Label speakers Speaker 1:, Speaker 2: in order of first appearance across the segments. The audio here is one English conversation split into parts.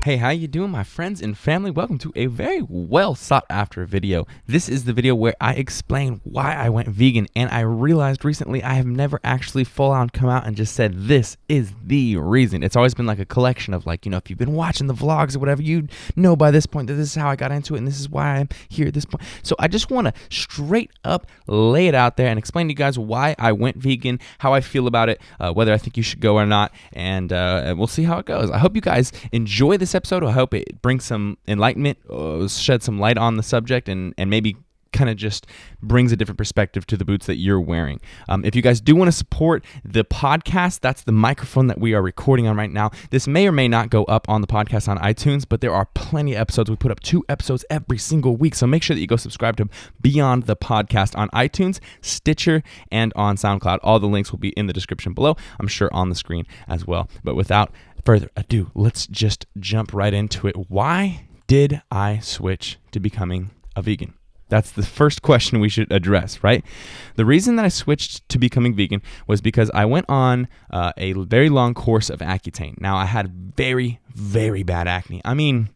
Speaker 1: Hey, how you doing, my friends and family? Welcome to a very well sought after video. This is the video where I explain why I went vegan, and I realized recently I have never actually full on come out and just said this is the reason. It's always been like a collection of like, if you've been watching the vlogs or whatever, you know by this point that this is how I got into it and this is why I'm here at this point. So I just want to straight up lay it out there and explain to you guys why I went vegan, how I feel about it, whether I think you should go or not, and we'll see how it goes. I hope you guys enjoy this episode. I hope it brings some enlightenment, shed some light on the subject, and maybe kind of just brings a different perspective to the boots that you're wearing. If you guys do want to support the podcast, that's the microphone that we are recording on right now. This may or may not go up on the podcast on iTunes, but there are plenty of episodes. We put up 2 episodes every single week, so make sure that you go subscribe to Beyond the Podcast on iTunes, Stitcher, and on SoundCloud. All the links will be in the description below. I'm sure on the screen as well. But without further ado, let's just jump right into it. Why did I switch to becoming a vegan? That's the first question we should address, right? The reason that I switched to becoming vegan was because I went on a very long course of Accutane. Now, I had very, very bad acne. I mean,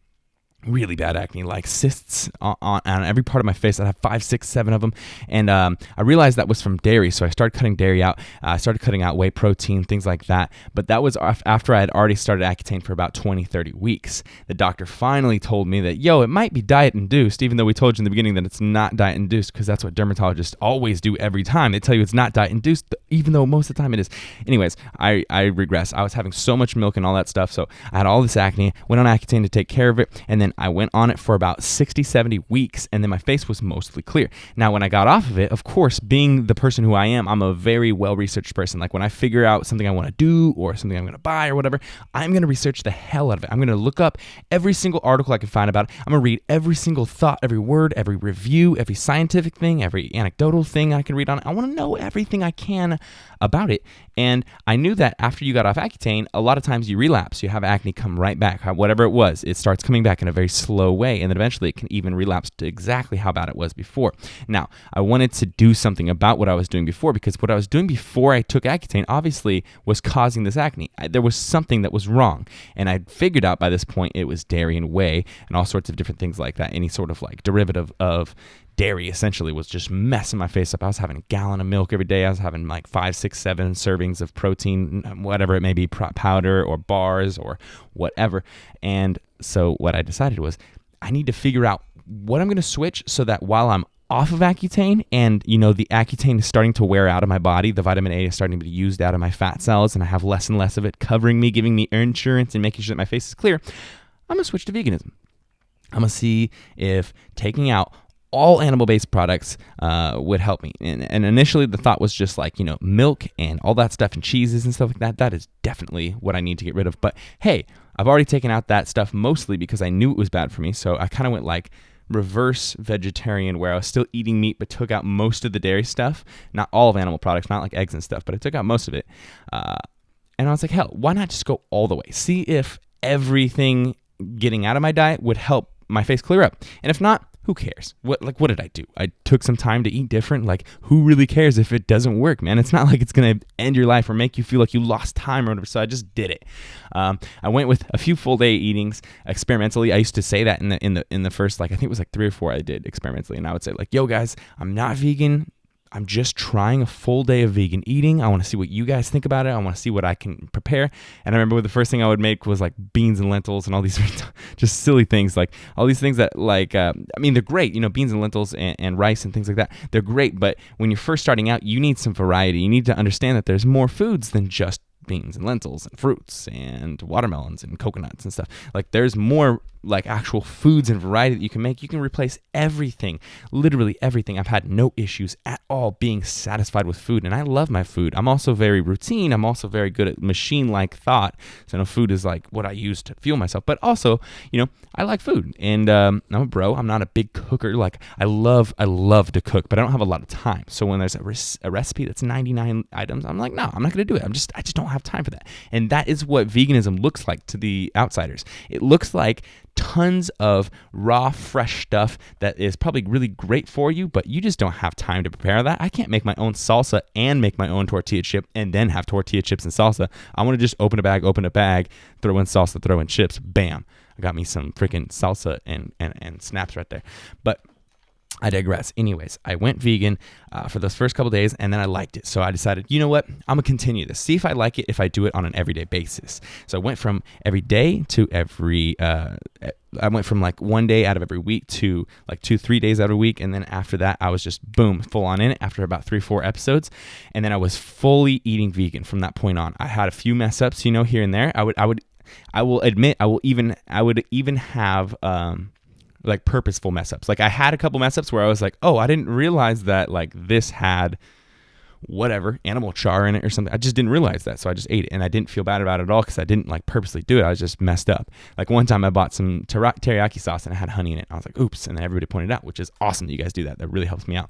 Speaker 1: really bad acne, like cysts on every part of my face. I have 5, 6, 7 of them. And I realized that was from dairy. So I started cutting dairy out. I started cutting out whey protein, things like that. But that was after I had already started Accutane for about 20, 30 weeks. The doctor finally told me that, it might be diet induced, even though we told you in the beginning that it's not diet induced, because that's what dermatologists always do every time. They tell you it's not diet induced, even though most of the time it is. Anyways, I regress. I was having so much milk and all that stuff. So I had all this acne, went on Accutane to take care of it. And then I went on it for about 60, 70 weeks, and then my face was mostly clear. Now, when I got off of it, of course, being the person who I am, I'm a very well-researched person. Like, when I figure out something I want to do or something I'm going to buy or whatever, I'm going to research the hell out of it. I'm going to look up every single article I can find about it. I'm going to read every single thought, every word, every review, every scientific thing, every anecdotal thing I can read on it. I want to know everything I can about it. And I knew that after you got off Accutane, a lot of times you relapse. You have acne come right back. Whatever it was, it starts coming back in a very slow way, and then eventually it can even relapse to exactly how bad it was before. Now, I wanted to do something about what I was doing before, because what I was doing before I took Accutane obviously was causing this acne. There was something that was wrong, and I figured out by this point it was dairy and whey and all sorts of different things like that. Any sort of like derivative of dairy essentially was just messing my face up. I was having a gallon of milk every day. I was having like 5, 6, 7 servings of protein, whatever it may be, powder or bars or whatever. And so what I decided was I need to figure out what I'm going to switch so that while I'm off of Accutane and, the Accutane is starting to wear out of my body, the vitamin A is starting to be used out of my fat cells, and I have less and less of it covering me, giving me insurance and making sure that my face is clear, I'm going to switch to veganism. I'm going to see if taking out all animal-based products would help me. And initially the thought was just like, milk and all that stuff and cheeses and stuff like that. That is definitely what I need to get rid of. But hey, I've already taken out that stuff mostly because I knew it was bad for me. So I kind of went like reverse vegetarian, where I was still eating meat but took out most of the dairy stuff. Not all of animal products, not like eggs and stuff, but I took out most of it. And I was like, hell, why not just go all the way? See if everything getting out of my diet would help my face clear up. And if not, who cares? What did I do? I took some time to eat different. Like, who really cares if it doesn't work, man? It's not like it's going to end your life or make you feel like you lost time or whatever. So I just did it. I went with a few full day eatings experimentally. I used to say that in the first, like, I think it was like 3 or 4 I did experimentally. And I would say like, yo guys, I'm not vegan. I'm just trying a full day of vegan eating. I want to see what you guys think about it. I want to see what I can prepare. And I remember the first thing I would make was like beans and lentils and all these just silly things, like all these things that like, they're great, beans and lentils and rice and things like that. They're great. But when you're first starting out, you need some variety. You need to understand that there's more foods than just beans and lentils and fruits and watermelons and coconuts and stuff. Like, there's more like actual foods and variety that you can make. You can replace everything, literally everything. I've had no issues at all being satisfied with food, and I love my food. I'm also very routine. I'm also very good at machine-like thought. So food is like what I use to fuel myself. But also, I like food, and I'm a bro. I'm not a big cooker. Like, I love to cook, but I don't have a lot of time. So when there's a recipe that's 99 items, I'm like, no, I'm not going to do it. I just don't have time for that. And that is what veganism looks like to the outsiders. It looks like tons of raw, fresh stuff that is probably really great for you, but you just don't have time to prepare that. I can't make my own salsa and make my own tortilla chip and then have tortilla chips and salsa. I want to just open a bag, throw in salsa, throw in chips, bam. I got me some freaking salsa and snaps right there. But I digress. Anyways, I went vegan for those first couple days, and then I liked it. So I decided, you know what? I'm going to continue this. See if I like it if I do it on an everyday basis. So I went from every day to I went from like 1 day out of every week to like 2-3 days out of a week. And then after that, I was just boom, full on in it after about 3-4 episodes. And then I was fully eating vegan from that point on. I had a few mess ups, here and there. I will admit, I would even have, like purposeful mess ups. Like I had a couple mess ups where I was like, oh, I didn't realize that like this had whatever animal char in it or something. I just didn't realize that. So I just ate it, and I didn't feel bad about it at all because I didn't like purposely do it. I was just messed up. Like one time I bought some teriyaki sauce and it had honey in it. I was like, oops. And then everybody pointed out, which is awesome that you guys do that. That really helps me out.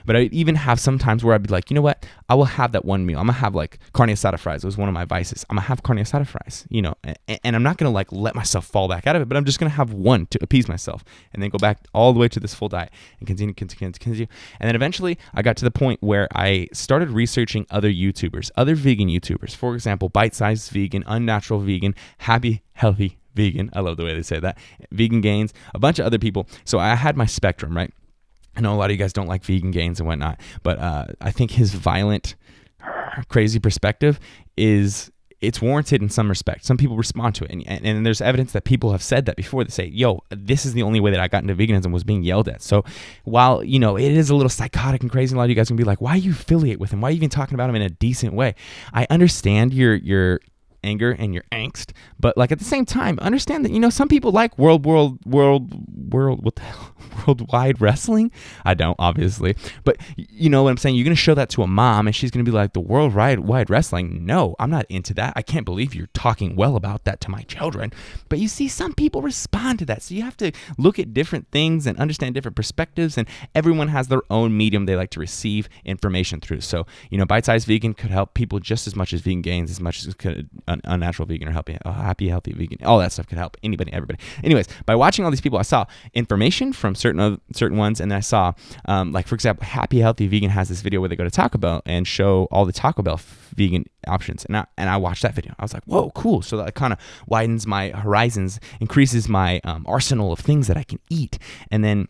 Speaker 1: But I even have some times where I'd be like, you know what? I will have that one meal. I'm gonna have like carne asada fries. It was one of my vices. I'm gonna have carne asada fries, and I'm not gonna like let myself fall back out of it, but I'm just gonna have one to appease myself and then go back all the way to this full diet and continue. And then eventually I got to the point where I started researching other YouTubers, other vegan YouTubers. For example, Bite-Sized Vegan, Unnatural Vegan, Happy Healthy Vegan. I love the way they say that. Vegan Gains, a bunch of other people. So I had my spectrum, right? I know a lot of you guys don't like Vegan Gains and whatnot, but I think his violent, crazy perspective it's warranted in some respect. Some people respond to it. And there's evidence that people have said that before. They say, yo, this is the only way that I got into veganism was being yelled at. So while, it is a little psychotic and crazy, a lot of you guys can be like, why you affiliate with him? Why are you even talking about him in a decent way? I understand your anger and your angst, but like at the same time, understand that, some people like worldwide wrestling. I don't, obviously, but you know what I'm saying? You're going to show that to a mom and she's going to be like, the worldwide wrestling? No, I'm not into that. I can't believe you're talking well about that to my children. But you see, some people respond to that. So you have to look at different things and understand different perspectives, and everyone has their own medium they like to receive information through. So, Bite-Sized Vegan could help people just as much as Vegan Gains, as much as it could Unnatural Vegan or Happy Healthy Vegan. All that stuff could help anybody, everybody. Anyways, by watching all these people, I saw information from certain ones, and then I saw, like for example, Happy Healthy Vegan has this video where they go to Taco Bell and show all the Taco Bell vegan options, and I watched that video. I was like, whoa, cool. So that kind of widens my horizons, increases my arsenal of things that I can eat. And then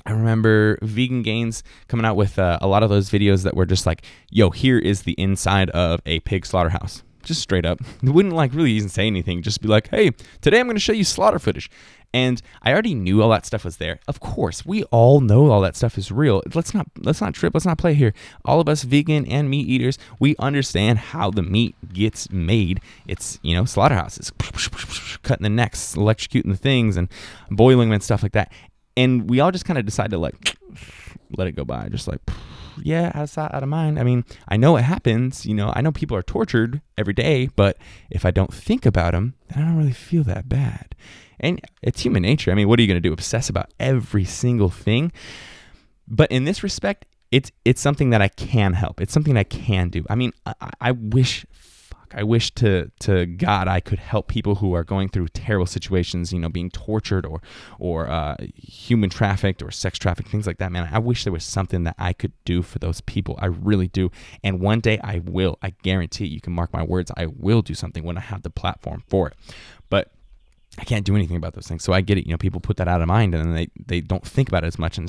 Speaker 1: I remember Vegan Gains coming out with a lot of those videos that were just like, yo, here is the inside of a pig slaughterhouse. Just straight up. They wouldn't like really even say anything. Just be like, hey, today I'm going to show you slaughter footage. And I already knew all that stuff was there. Of course, we all know all that stuff is real. Let's not trip. Let's not play here. All of us vegan and meat eaters, we understand how the meat gets made. It's, slaughterhouses, cutting the necks, electrocuting the things, and boiling them and stuff like that. And we all just kind of decide to like let it go by. Just like, yeah, out of sight, out of mind. I mean, I know it happens. I know people are tortured every day, but if I don't think about them, then I don't really feel that bad. And it's human nature. I mean, what are you going to do? Obsess about every single thing? But in this respect, it's something that I can help. It's something I can do. I mean, I wish to God I could help people who are going through terrible situations, being tortured or human trafficked or sex trafficked, things like that, man. I wish there was something that I could do for those people. I really do. And one day I will. I guarantee you can mark my words. I will do something when I have the platform for it. But I can't do anything about those things. So I get it. People put that out of mind and then they don't think about it as much, and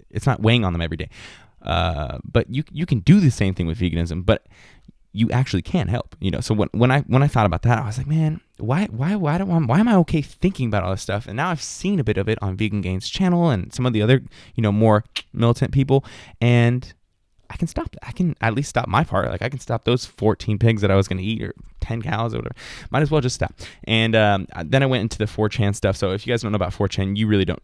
Speaker 1: it's not weighing on them every day. But you can do the same thing with veganism, but you actually can help, So when I thought about that, I was like, man, why am I okay thinking about all this stuff? And now I've seen a bit of it on Vegan Gains channel and some of the other, more militant people, and I can stop that. I can at least stop my part. Like I can stop those 14 pigs that I was going to eat, or 10 cows or whatever. Might as well just stop. And then I went into the 4chan stuff. So if you guys don't know about 4chan, you really don't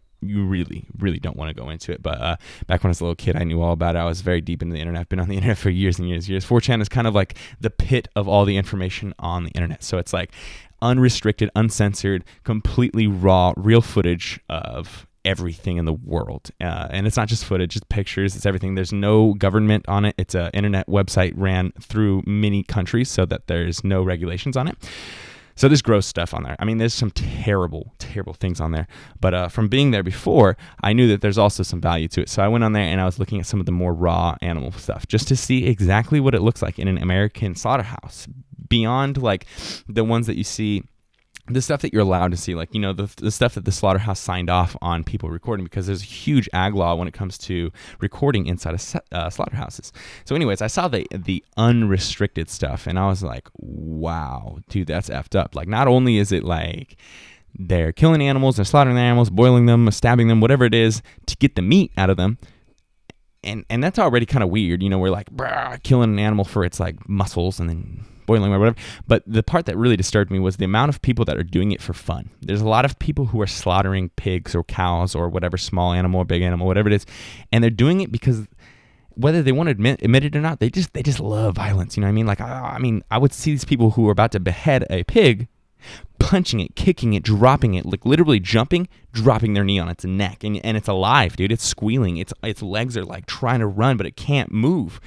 Speaker 1: want to go into it. But back when I was a little kid, I knew all about it. I was very deep into the internet. I've been on the internet for years and years and years. 4chan is kind of like the pit of all the information on the internet. So it's like unrestricted, uncensored, completely raw, real footage of everything in the world. And it's not just footage, it's pictures, it's everything. There's no government on it. It's an internet website ran through many countries so that there's no regulations on it. So there's gross stuff on there. I mean, there's some terrible, terrible things on there. But from being there before, I knew that there's also some value to it. So I went on there and I was looking at some of the more raw animal stuff just to see exactly what it looks like in an American slaughterhouse, beyond like the ones that you see the stuff that you're allowed to see, like, you know, the stuff that the slaughterhouse signed off on people recording, because there's a huge ag law when it comes to recording inside of slaughterhouses. So anyways, I saw the unrestricted stuff, and I was like, wow, dude, that's effed up. Like, not only is it like they're killing animals, they're slaughtering the animals, boiling them, stabbing them, whatever it is, to get the meat out of them. And that's already kind of weird. You know, we're like, killing an animal for its like muscles and then boiling or whatever. But the part that really disturbed me was the amount of people that are doing it for fun. There's a lot of people who are slaughtering pigs or cows or whatever, small animal or big animal, whatever it is, and they're doing it because whether they want to admit it or not, they just love violence. You know what I mean? Like, I would see these people who are about to behead a pig, punching it, kicking it, dropping it, like literally jumping, dropping their knee on its neck, and it's alive, dude. It's squealing. Its legs are like trying to run, but it can't move.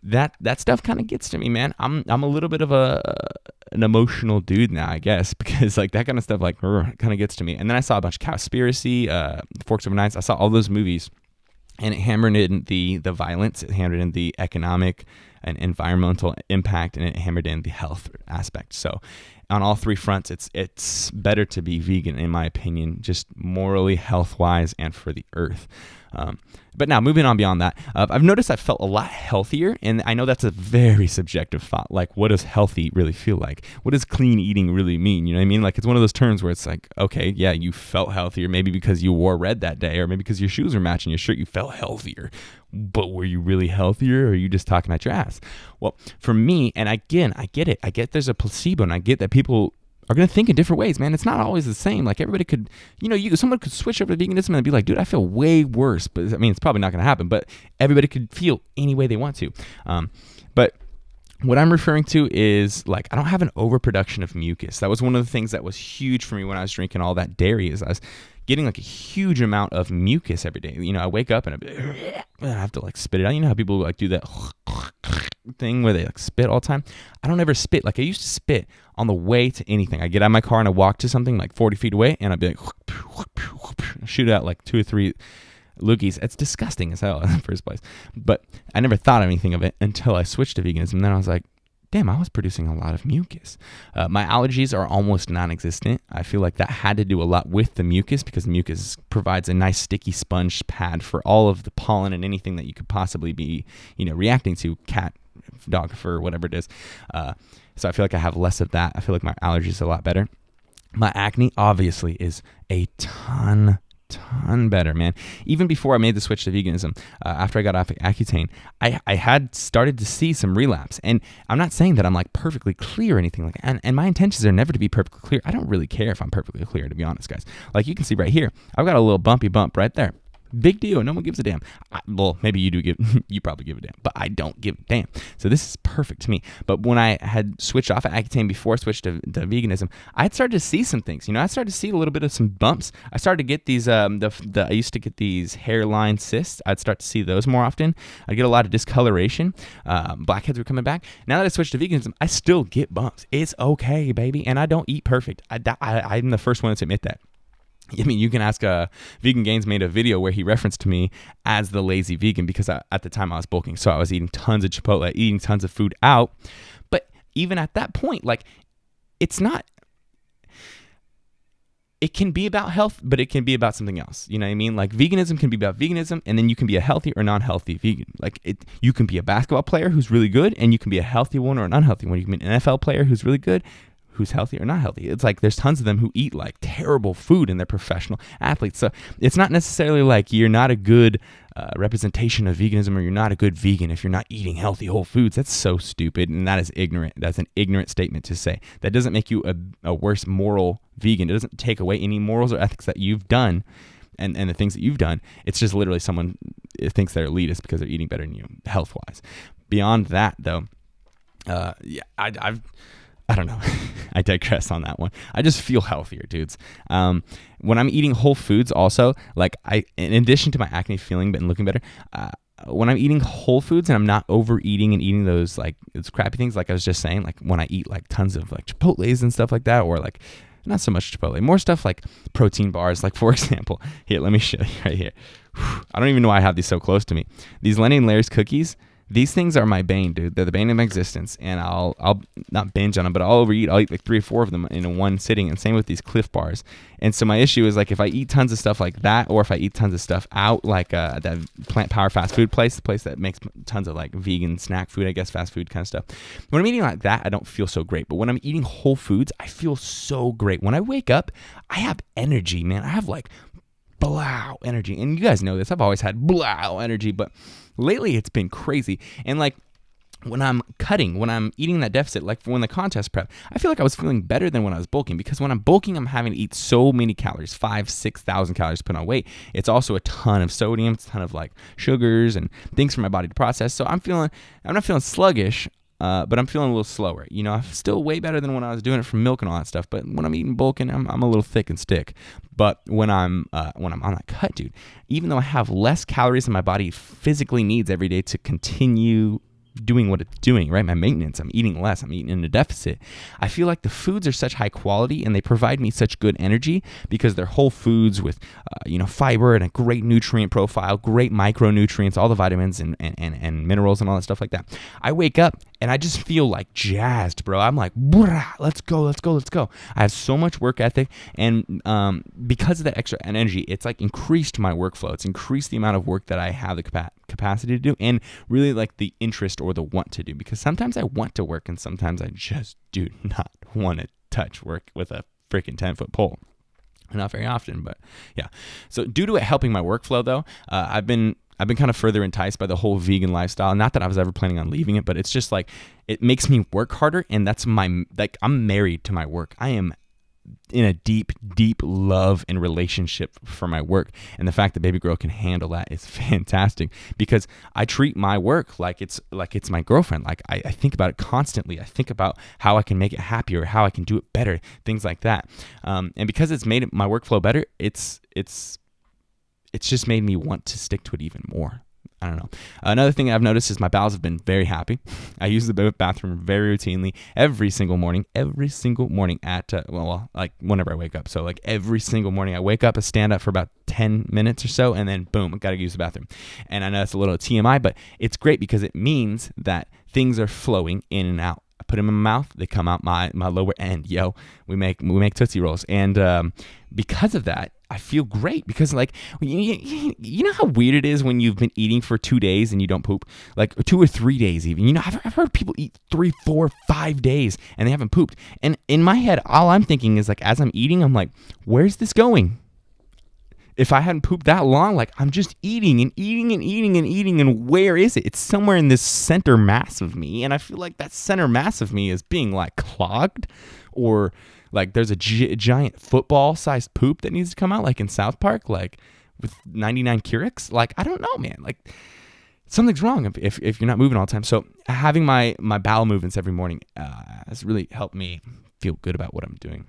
Speaker 1: That stuff kind of gets to me, man. I'm a little bit of an emotional dude now, I guess, because like that kind of stuff like kind of gets to me. And then I saw a bunch of Cowspiracy, Forks Over Knives. I saw all those movies, and it hammered in the violence, it hammered in the economic and environmental impact, and it hammered in the health aspect. So on all three fronts, it's better to be vegan, in my opinion, just morally, health-wise, and for the earth. But now, moving on beyond that, I've noticed I felt a lot healthier, and I know that's a very subjective thought. Like, what does healthy really feel like? What does clean eating really mean? You know what I mean? Like, it's one of those terms where it's like, okay, yeah, you felt healthier, maybe because you wore red that day, or maybe because your shoes were matching your shirt, you felt healthier. But were you really healthier, or are you just talking out your ass? Well, for me, and again, I get it. I get there's a placebo, and I get that people are going to think in different ways, man. It's not always the same. Like, everybody could, you know, someone could switch over to veganism and be like, dude, I feel way worse. But I mean, it's probably not going to happen, but everybody could feel any way they want to. But what I'm referring to is, like, I don't have an overproduction of mucus. That was one of the things that was huge for me when I was drinking all that dairy, is I was getting like a huge amount of mucus every day. You know, I wake up and I have to like spit it out. You know how people like do that thing where they like spit all the time? I don't ever spit. Like, I used to spit on the way to anything. I get out of my car and I walk to something like 40 feet away, and I'd be like, shoot out like 2 or 3 loogies. It's disgusting as hell in the first place. But I never thought anything of it until I switched to veganism. And then I was like, damn, I was producing a lot of mucus. My allergies are almost non-existent. I feel like that had to do a lot with the mucus, because the mucus provides a nice sticky sponge pad for all of the pollen and anything that you could possibly be, you know, reacting to, cat, dog fur, whatever it is. So I feel like I have less of that. I feel like my allergies are a lot better. My acne obviously is a ton better, man. Even before I made the switch to veganism, after I got off Accutane, I had started to see some relapse. And I'm not saying that I'm like perfectly clear or anything like that. And my intentions are never to be perfectly clear. I don't really care if I'm perfectly clear, to be honest, guys. Like, you can see right here, I've got a little bumpy bump right there. Big deal. No one gives a damn. Well, maybe you do you probably give a damn, but I don't give a damn. So this is perfect to me. But when I had switched off of Accutane before I switched to veganism, I had started to see some things. You know, I started to see a little bit of some bumps. I started to get these, I used to get these hairline cysts. I'd start to see those more often. I'd get a lot of discoloration. Blackheads were coming back. Now that I switched to veganism, I still get bumps. It's okay, baby. And I don't eat perfect. I'm the first one to admit that. I mean, you can ask Vegan Gains made a video where he referenced me as the lazy vegan, because at the time I was bulking. So I was eating tons of Chipotle, eating tons of food out. But even at that point, like, it's not, it can be about health, but it can be about something else. You know what I mean? Like, veganism can be about veganism, and then you can be a healthy or non-healthy vegan. Like, you can be a basketball player who's really good, and you can be a healthy one or an unhealthy one. You can be an NFL player who's really good, who's healthy or not healthy. It's like there's tons of them who eat like terrible food and they're professional athletes. So it's not necessarily like you're not a good representation of veganism, or you're not a good vegan if you're not eating healthy whole foods. That's so stupid, and that is ignorant. That's an ignorant statement to say. That doesn't make you a worse moral vegan. It doesn't take away any morals or ethics that you've done and the things that you've done. It's just literally someone thinks they're elitist because they're eating better than you health-wise. Beyond that, though, I don't know. I digress on that one. I just feel healthier, dudes. When I'm eating whole foods also, like, in addition to my acne feeling and looking better, when I'm eating whole foods and I'm not overeating and eating those crappy things, like I was just saying, like when I eat like tons of like Chipotles and stuff like that, or like not so much Chipotle, more stuff like protein bars. Like, for example, here, let me show you right here. I don't even know why I have these so close to me. These Lenny and Larry's cookies, These things are my bane, dude. They're the bane of my existence, and I'll not binge on them, but I'll overeat. I'll eat like 3 or 4 of them in one sitting, and same with these Cliff Bars. And so my issue is like if I eat tons of stuff like that, or if I eat tons of stuff out, like that Plant Power fast food place, the place that makes tons of like vegan snack food, I guess, fast food kind of stuff. When I'm eating like that, I don't feel so great. But when I'm eating whole foods, I feel so great. When I wake up, I have energy, man. I have like blow energy, and you guys know this. I've always had blow energy, but lately it's been crazy. And like when I'm cutting, when I'm eating that deficit, like when the contest prep, I feel like I was feeling better than when I was bulking, because when I'm bulking, I'm having to eat so many calories, 5,000-6,000 calories to put on weight. It's also a ton of sodium, it's a ton of like sugars and things for my body to process. So I'm not feeling sluggish, but I'm feeling a little slower. You know, I'm still way better than when I was doing it from milk and all that stuff. But when I'm eating bulking, I'm a little thick and stick. But when I'm on that cut, dude, even though I have less calories than my body physically needs every day to continue doing what it's doing, right? My maintenance, I'm eating less, I'm eating in a deficit. I feel like the foods are such high quality and they provide me such good energy because they're whole foods with, fiber and a great nutrient profile, great micronutrients, all the vitamins and minerals and all that stuff like that. I wake up and I just feel like jazzed, bro. I'm like, let's go. I have so much work ethic, and because of that extra energy, it's like increased my workflow. It's increased the amount of work that I have the capacity to do, and really like the interest or the want to do, because sometimes I want to work and sometimes I just do not want to touch work with a freaking 10-foot pole. Not very often, but yeah. So due to it helping my workflow though, I've been kind of further enticed by the whole vegan lifestyle. Not that I was ever planning on leaving it, but it's just like, it makes me work harder, and that's I'm married to my work. I am in a deep, deep love and relationship for my work. And the fact that Baby Girl can handle that is fantastic, because I treat my work like it's my girlfriend. Like I think about it constantly. I think about how I can make it happier, how I can do it better, things like that. And because it's made my workflow better, it's just made me want to stick to it even more. I don't know. Another thing I've noticed is my bowels have been very happy. I use the bathroom very routinely every single morning at, like whenever I wake up. So like every single morning I wake up, I stand up for about 10 minutes or so, and then boom, I got to use the bathroom. And I know it's a little TMI, but it's great because it means that things are flowing in and out. I put them in my mouth, they come out my lower end. We make Tootsie Rolls. And because of that, I feel great, because like, you know how weird it is when you've been eating for 2 days and you don't poop, like 2 or 3 days even. You know, I've heard people eat 3, 4, 5 days and they haven't pooped. And in my head, all I'm thinking is like, as I'm eating, I'm like, where's this going? If I hadn't pooped that long, like I'm just eating and eating and eating and eating, and where is it? It's somewhere in this center mass of me, and I feel like that center mass of me is being like clogged, or like there's a giant football-sized poop that needs to come out, like in South Park, like with 99 Keurigs. Like, I don't know, man. Like, something's wrong if you're not moving all the time. So having my bowel movements every morning has really helped me feel good about what I'm doing.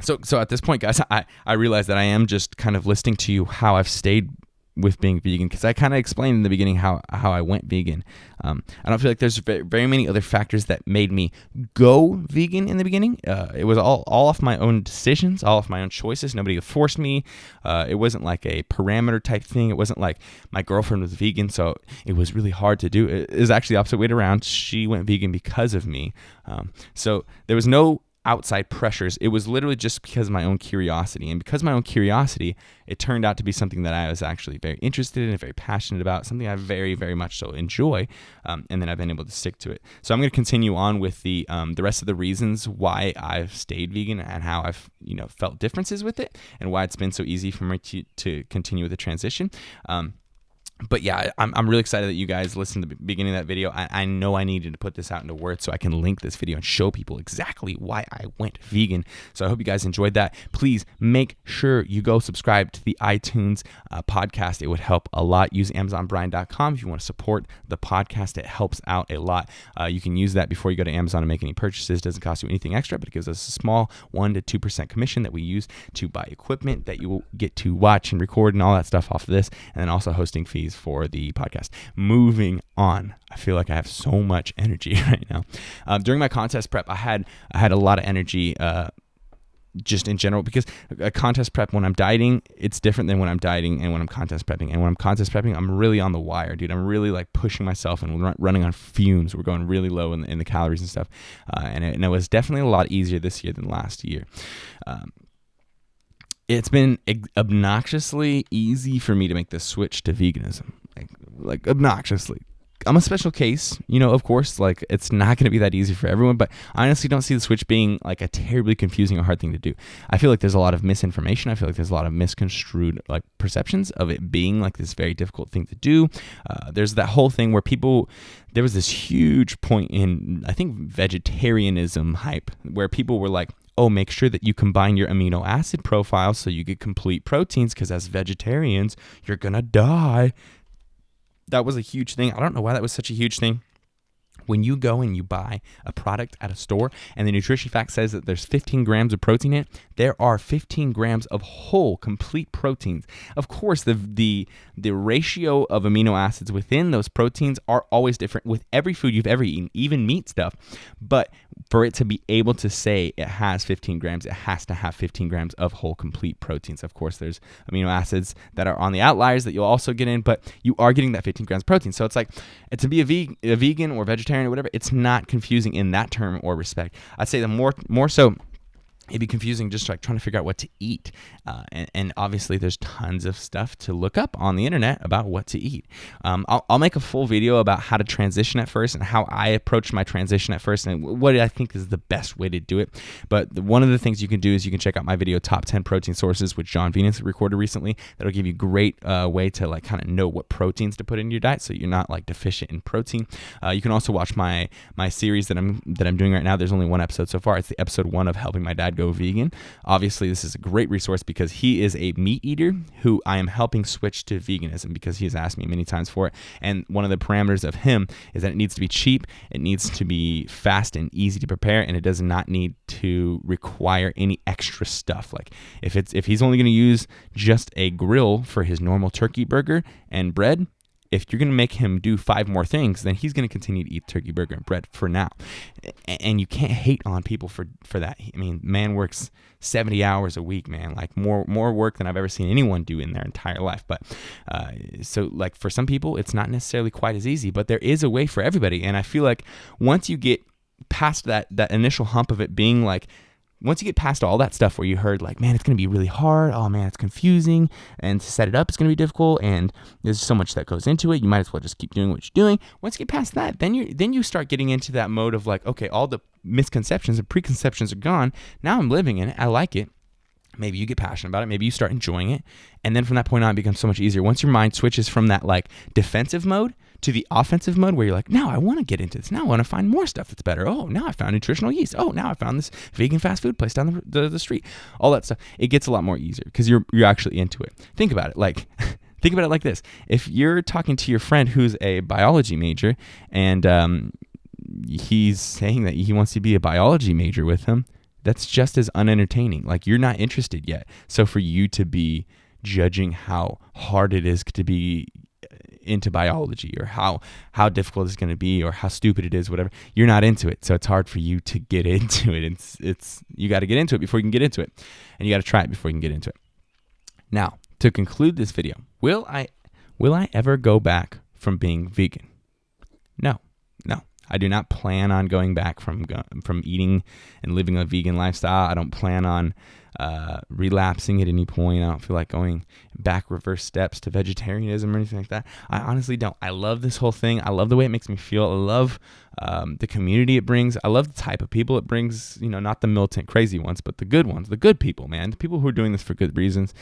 Speaker 1: So at this point, guys, I realize that I am just kind of listing to you how I've stayed with being vegan, because I kind of explained in the beginning how I went vegan. I don't feel like there's very many other factors that made me go vegan in the beginning. It was all off my own decisions, all off my own choices. Nobody forced me. It wasn't like a parameter type thing. It wasn't like my girlfriend was vegan, so it was really hard to do. It was actually the opposite way around. She went vegan because of me. So there was no outside pressures. It was literally just because of my own curiosity, and because of my own curiosity, it turned out to be something that I was actually very interested in and very passionate about, something I very, very much so enjoy, and then I've been able to stick to it. So I'm going to continue on with the rest of the reasons why I've stayed vegan and how I've felt differences with it, and why it's been so easy for me to continue with the transition. But yeah, I'm really excited that you guys listened to the beginning of that video. I know I needed to put this out into words so I can link this video and show people exactly why I went vegan. So I hope you guys enjoyed that. Please make sure you go subscribe to the iTunes podcast. It would help a lot. Use AmazonBrian.com if you want to support the podcast. It helps out a lot. You can use that before you go to Amazon and make any purchases. It doesn't cost you anything extra, but it gives us a small 1% to 2% commission that we use to buy equipment that you will get to watch and record and all that stuff off of this, and then also hosting fees for the podcast. Moving on. I feel like I have so much energy right now. During my contest prep, I had a lot of energy just in general, because a contest prep, when I'm dieting, it's different than when I'm dieting and when I'm contest prepping. And when I'm contest prepping, I'm really on the wire, dude. I'm really like pushing myself and running on fumes. We're going really low in the calories and stuff. And it was definitely a lot easier this year than last year. It's been obnoxiously easy for me to make the switch to veganism, like obnoxiously. I'm a special case, of course, like it's not going to be that easy for everyone, but I honestly don't see the switch being like a terribly confusing or hard thing to do. I feel like there's a lot of misinformation. I feel like there's a lot of misconstrued like perceptions of it being like this very difficult thing to do. There's that whole thing where there was this huge point in, I think, vegetarianism hype where people were like, oh, make sure that you combine your amino acid profile so you get complete proteins, because as vegetarians, you're going to die. That was a huge thing. I don't know why that was such a huge thing. When you go and you buy a product at a store and the nutrition fact says that there's 15 grams of protein in it, there are 15 grams of whole, complete proteins. Of course, the ratio of amino acids within those proteins are always different with every food you've ever eaten, even meat stuff. But for it to be able to say it has 15 grams, it has to have 15 grams of whole, complete proteins. Of course, there's amino acids that are on the outliers that you'll also get in, but you are getting that 15 grams of protein. So it's like, to be a vegan or vegetarian or whatever, it's not confusing in that term or respect. I'd say the more so, it'd be confusing just like trying to figure out what to eat. And obviously there's tons of stuff to look up on the internet about what to eat. I'll make a full video about how to transition at first and how I approached my transition at first and what I think is the best way to do it. But one of the things you can do is you can check out my video, Top 10 Protein Sources, which John Venus recorded recently. That'll give you a great way to like kind of know what proteins to put in your diet so you're not like deficient in protein. You can also watch my series that I'm doing right now. There's only one episode so far. It's the episode 1 of helping my dad go vegan. Obviously, this is a great resource because he is a meat eater who I am helping switch to veganism because he has asked me many times for it. And one of the parameters of him is that it needs to be cheap, it needs to be fast and easy to prepare, and it does not need to require any extra stuff. Like if he's only going to use just a grill for his normal turkey burger and bread, if you're going to make him do 5 more things, then he's going to continue to eat turkey burger and bread for now. And you can't hate on people for that. I mean, man works 70 hours a week, man, like more work than I've ever seen anyone do in their entire life. But so like for some people, it's not necessarily quite as easy, but there is a way for everybody. And I feel like once you get past that initial hump of it being like, once you get past all that stuff where you heard like, man, it's going to be really hard. Oh man, it's confusing. And to set it up, it's going to be difficult. And there's so much that goes into it. You might as well just keep doing what you're doing. Once you get past that, then you start getting into that mode of like, okay, all the misconceptions and preconceptions are gone. Now I'm living in it. I like it. Maybe you get passionate about it. Maybe you start enjoying it. And then from that point on, it becomes so much easier. Once your mind switches from that like defensive mode to the offensive mode where you're like, now I want to get into this. Now I want to find more stuff that's better. Oh, now I found nutritional yeast. Oh, now I found this vegan fast food place down the street. All that stuff. It gets a lot more easier because you're actually into it. Think about it like this. If you're talking to your friend who's a biology major and he's saying that he wants to be a biology major with him, that's just as unentertaining. Like you're not interested yet. So for you to be judging how hard it is to be into biology or how difficult it's going to be or how stupid it is, whatever, you're not into it. So it's hard for you to get into it. It's you got to get into it before you can get into it, and you got to try it before you can get into it. Now, to conclude this video, will I ever go back from being vegan? No. I do not plan on going back from eating and living a vegan lifestyle. I don't plan on relapsing at any point. I don't feel like going back reverse steps to vegetarianism or anything like that. I honestly don't. I love this whole thing. I love the way it makes me feel. I love the community it brings. I love the type of people it brings, not the militant crazy ones, but the good ones, the good people, man, the people who are doing this for good reasons.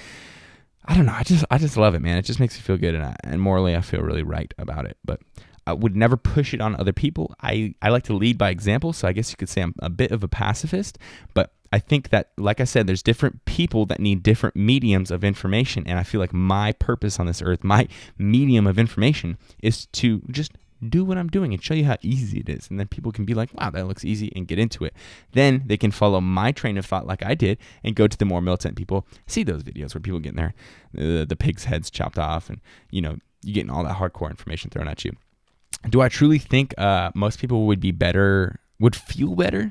Speaker 1: I don't know. I just love it, man. It just makes me feel good. And morally, I feel really right about it. But I would never push it on other people. I like to lead by example, so I guess you could say I'm a bit of a pacifist, but I think that, like I said, there's different people that need different mediums of information, and I feel like my purpose on this earth, my medium of information, is to just do what I'm doing and show you how easy it is, and then people can be like, wow, that looks easy, and get into it. Then they can follow my train of thought like I did and go to the more militant people, see those videos where people getting the pig's heads chopped off, and you're getting all that hardcore information thrown at you. Do I truly think most people would feel better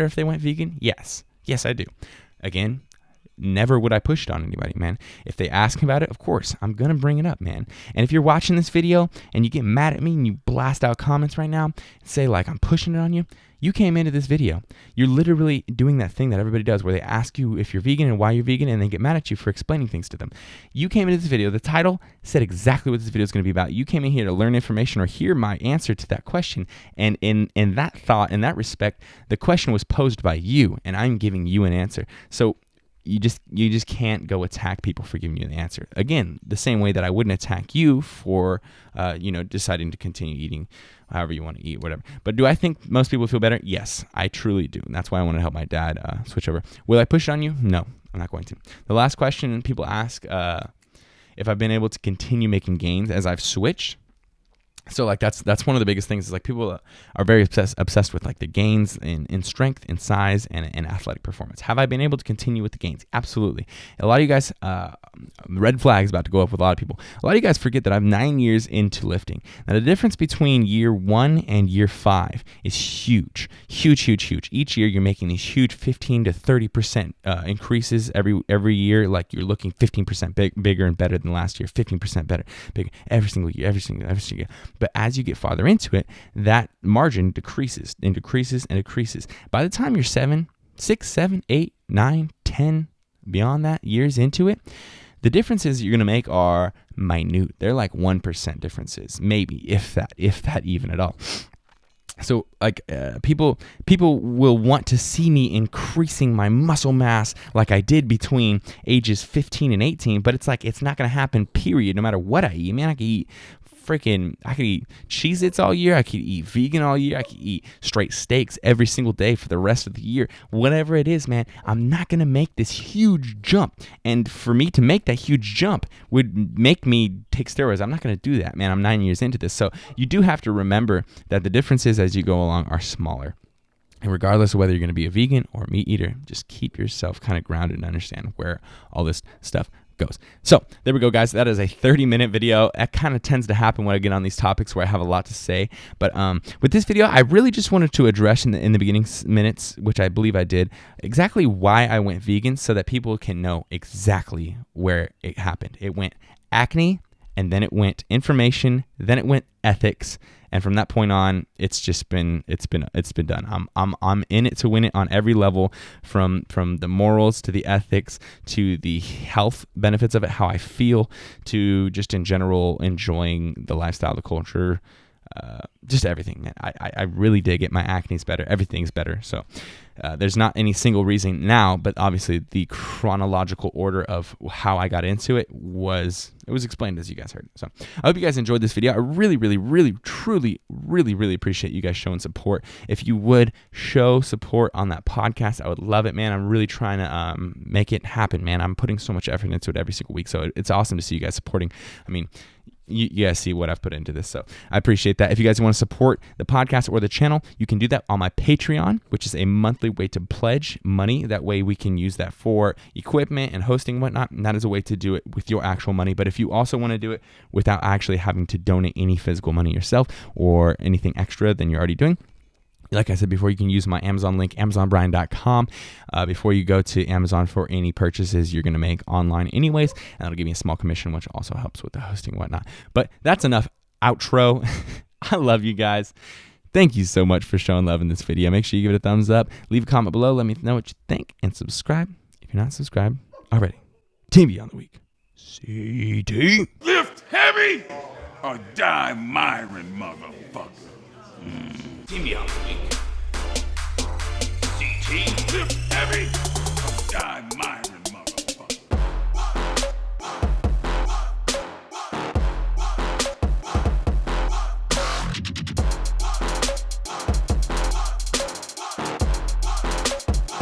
Speaker 1: if they went vegan? Yes, I do. again, never would I push it on anybody, man. If they ask about it, of course, I'm going to bring it up, man. And if you're watching this video and you get mad at me and you blast out comments right now and say, like, I'm pushing it on you, you came into this video. You're literally doing that thing that everybody does where they ask you if you're vegan and why you're vegan and they get mad at you for explaining things to them. You came into this video. The title said exactly what this video is going to be about. You came in here to learn information or hear my answer to that question. And in that thought, in that respect, the question was posed by you and I'm giving you an answer. So you just can't go attack people for giving you the answer. Again, the same way that I wouldn't attack you for deciding to continue eating however you want to eat, whatever. But do I think most people feel better? Yes, I truly do. And that's why I want to help my dad switch over. Will I push it on you? No, I'm not going to. The last question people ask, if I've been able to continue making gains as I've switched. So like that's one of the biggest things is like people are very obsessed with like the gains in strength, in size, and athletic performance. Have I been able to continue with the gains? Absolutely. A lot of you guys, red flags about to go up with a lot of people. A lot of you guys forget that I'm 9 years into lifting. Now the difference between year 1 and year 5 is huge. Each year you're making these huge 15 to 30% increases every year. Like you're looking 15% bigger and better than last year, 15% better, bigger every single year. But as you get farther into it, that margin decreases and decreases and decreases. By the time you're 6, 7, 8, 9, 10, beyond that, years into it, the differences you're going to make are minute. They're like 1% differences, maybe, if that even at all. So like people will want to see me increasing my muscle mass like I did between ages 15 and 18, but it's like it's not going to happen, period, no matter what I eat. Man, I could eat Cheez-Its all year. I could eat vegan all year. I could eat straight steaks every single day for the rest of the year. Whatever it is, man, I'm not going to make this huge jump. And for me to make that huge jump would make me take steroids. I'm not going to do that, man. I'm 9 years into this. So you do have to remember that the differences as you go along are smaller. And regardless of whether you're going to be a vegan or meat eater, just keep yourself kind of grounded and understand where all this stuff goes. So there we go, guys. That is a 30-minute video. That kind of tends to happen when I get on these topics where I have a lot to say. But with this video, I really just wanted to address in the beginning minutes, which I believe I did, exactly why I went vegan so that people can know exactly where it happened. It went acne, and then it went information, then it went ethics, and from that point on, it's been done. I'm in it to win it on every level, from the morals to the ethics to the health benefits of it, how I feel, to just in general enjoying the lifestyle, the culture, just everything, man. I really dig it. My acne's better. Everything's better. So there's not any single reason now, but obviously the chronological order of how I got into it was explained as you guys heard. So I hope you guys enjoyed this video. I really, truly appreciate you guys showing support. If you would show support on that podcast, I would love it, man. I'm really trying to make it happen, man. I'm putting so much effort into it every single week. So it's awesome to see you guys supporting. I mean, you guys see what I've put into this, so I appreciate that. If you guys want to support the podcast or the channel, you can do that on my Patreon, which is a monthly way to pledge money. That way we can use that for equipment and hosting and whatnot, and that is a way to do it with your actual money. But if you also want to do it without actually having to donate any physical money yourself or anything extra than you're already doing, like I said before, you can use my Amazon link, amazonbrian.com, before you go to Amazon for any purchases you're going to make online anyways, and that'll give me a small commission, which also helps with the hosting and whatnot. But that's enough outro. I love you guys. Thank you so much for showing love in this video. Make sure you give it a thumbs up. Leave a comment below. Let me know what you think, and subscribe if you're not subscribed already. Team Beyond the Week. CT.
Speaker 2: Lift heavy or die MIRIN, motherfucker. Team Beyond the Week. CT. Lift heavy or die MIRIN.